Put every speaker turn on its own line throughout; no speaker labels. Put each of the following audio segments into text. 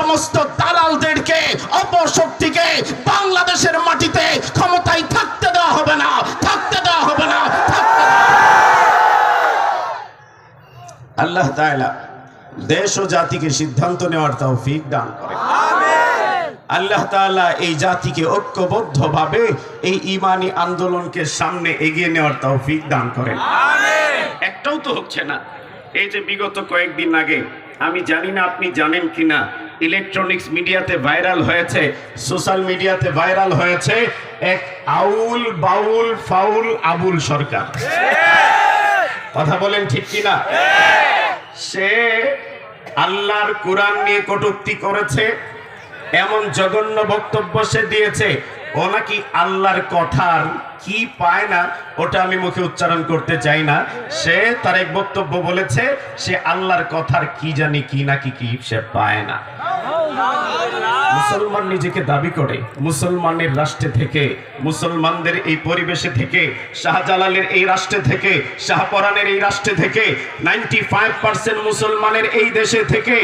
সমস্ত দালালদেরকে, অপশক্তিকে বাংলাদেশের মাটিতে ক্ষমতায় থাকতে দেওয়া হবে না, থাকতে দেওয়া হবে না, থাকতে দেওয়া হবে না। আল্লাহ তাআলা দেশ ও জাতিকে সিদ্ধান্ত নেওয়ার তৌফিক দান করেন। আল্লাহ তাআলা এই জাতিকে ঐক্যবদ্ধভাবে এই ঈমানি আন্দোলনকে সামনে এগিয়ে নেওয়ার তৌফিক দান করেন। একটাও তো হচ্ছে না। এই যে বিগত কয়েকদিন আগে, আমি জানি না আপনি জানেন কিনা, ইলেকট্রনিক্স মিডিয়াতে ভাইরাল হয়েছে, সোশ্যাল মিডিয়াতে ভাইরাল হয়েছে এক আউল বাউল ফাউল আবুল সরকার। কথা বলেন ঠিক কিনা? সে আল্লাহর কোরআন নিয়ে কটূক্তি করেছে, এমন জঘন্য বক্তব্য সে দিয়েছে। ও নাকি আল্লাহর কথার কি পায় না, ওটা আমি মুখে উচ্চারণ করতে চাই না। সে তার এক বক্তব্য বলেছে সে আল্লাহর কথার কি জানি কি নাকি কি সে পায় না। মুসলমান নিজেকে দাবি করে, মুসলমানের রাষ্ট্রে থেকে, মুসলমানদের এই পরিবেশে থেকে, শাহজালালের এই রাষ্ট্রে থেকে, শাহপরানের এই রাষ্ট্রে থেকে, 95% মুসলমানের এই দেশে থেকে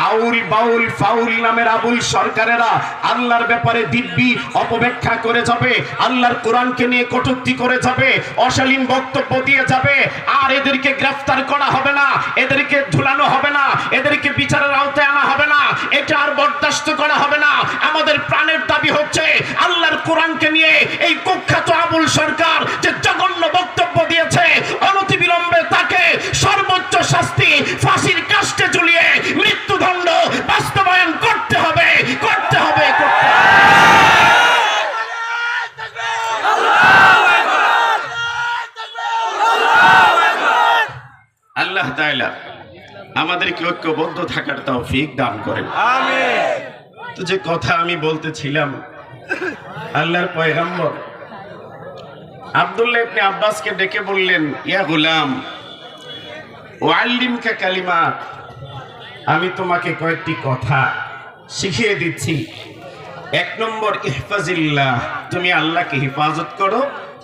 আউল বাউল ফাউল নামের আবুল সরকারেরা আল্লাহর ব্যাপারে দিব্যি অপব্যাখ্যা করে যাবে, আল্লাহর কোরআনকে নিয়ে কটূক্তি করে যাবে, অশালীন বক্তব্য দিয়ে যাবে। আর এদেরকে গ্রেফতার করা হবে না, এদেরকে ঝুলানো হবে না, এদেরকে বিচারের আওতায় আনা হবে না, এটা আর বরদাস্ত করা হবে না। আমাদের প্রাণের দাবি হচ্ছে আল্লাহর কোরআনকে নিয়ে এই কুখ্যাত আবুল সরকার যে জঘন্য বক্তব্য দিয়েছে, অনতিবিলম্বে তাকে সর্বোচ্চ শাস্তি ফাঁসির কাস্টে ঝুলিয়ে মৃত্যুদণ্ড বাস্তবায়ন করতে হবে, করতে হবে, করতে হবে। আল্লাহ তাআলা আমাদেরকে ঐক্যবদ্ধ থাকার তৌফিক দান করেন। আমিন। তো যে কথা আমি বলতেছিলাম, আল্লাহর পয়গম্বর আব্দুল্লাহ ইবনে আব্বাসকে ডেকে বললেন, ইয়া গুলাম ওয়াল্লিমকা কালিমাত, আমি তোমাকে কয়েকটি কথা শিখিয়ে দিচ্ছি। 1 নম্বর, ইহফাজিল্লাহ, তুমি আল্লাহকে হিফাজত করো,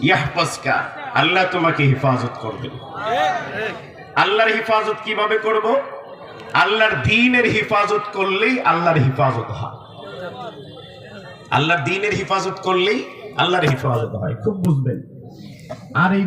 ইয়াহফাজকা, আল্লাহ তোমাকে হিফাজত করবে। আল্লাহর হিফাজত কিভাবে করব? আল্লাহর দ্বীনের হিফাজত করলেই আল্লাহর হিফাজত হয়। আল্লাহর দ্বীনের হিফাজত করলেই আল্লাহর হিফাজত হয়, খুব বুঝবেন। আর এই